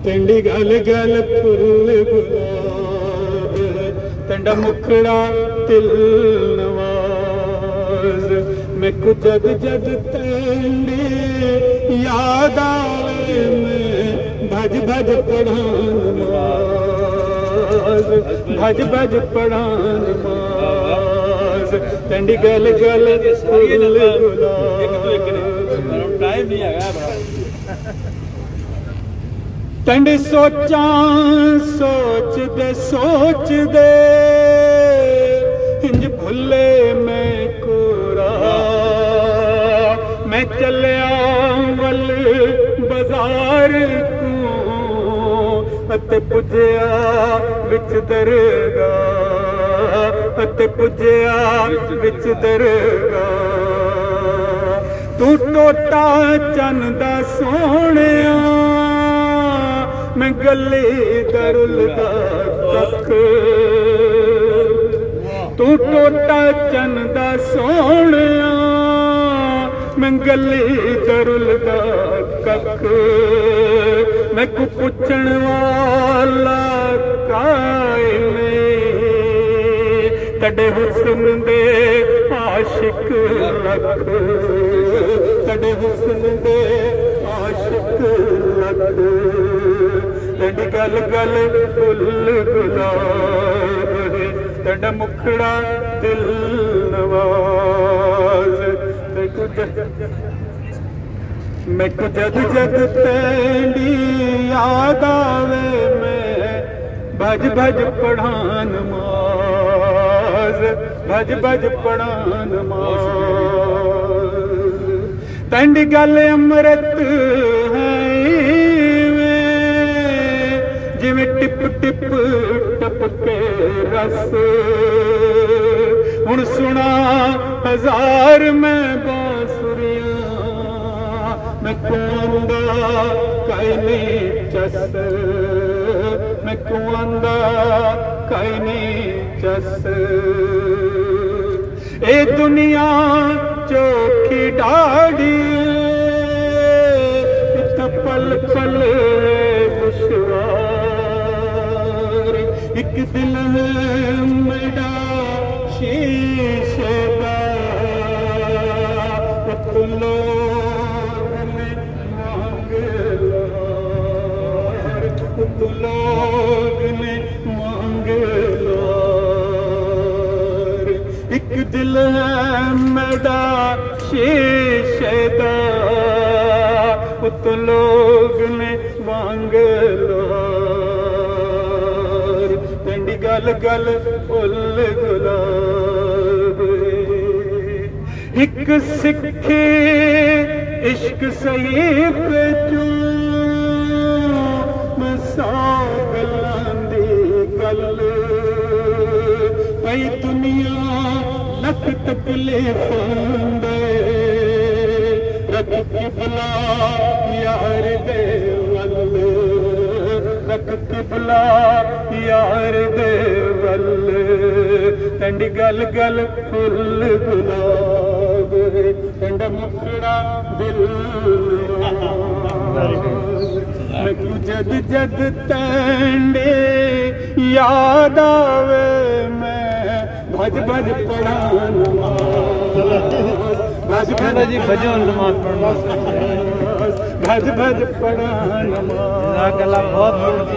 तेंडी गल गल फुल गुलाब तेंडा मुखड़ा तिल नवाज मैं को जद जद तेंडी याद आवे मैं भज भज पढ़ान नमाज भज भज पढ़ान नमाज तेंडी गल गल फुल गुलाब टाइम नहीं है तेंडी सोचा सोच दे इंज भुले मैं कोरा मैं चलिया वल बाजार को पुजया विच दरगाह पुजया विच दरगाह तू टोटा चंदा सोहणिया मैं गली दरुल दा कख तू टोटा चंदा सोहणिया मैं गली दरुल दा कख मैं को पुछण वाला काए तड़े हुस्न दे आशिक लख तड़े हुस्न दे आशिक लख तेंडी गल गल फुल गुलाब तेंडा मुखड़ा दिल नवाज मैं को जद जद तेंडी याद आवे मैं भज भज पढ़ान नमाज भज भज पढ़ान नमाज तेंडी गल अमृत है जिमें टिप टिप टपके रस हुण सुना हजार मैं बांसुरियां मैं कुआंदा काई नहीं चस मैं कुआंदा काई नहीं चस ए दुनिया चोखी डाड़ी इत पल पल दुश्वार एक दिल है मेरा शीशे का लोग ने मांगे लार एक दिल है मेरा शीशे दा उत लोग ने मांगे लार तेंडी गल गल फुल गुलाब एक सिखे इश्क सहीफ चू गल कई दुनिया लख तकलीफां दे रख किबला यार दे वल रख किबला यार दे वल तेंडी गल गल फुल गुलाब तेंडा मुखड़ा दिल मैं को जद जद तेंडे याद आवे मैं भज भज पढ़ान भज भज जी भजन नमाज पढ़ना भज भज पढ़ान बहुत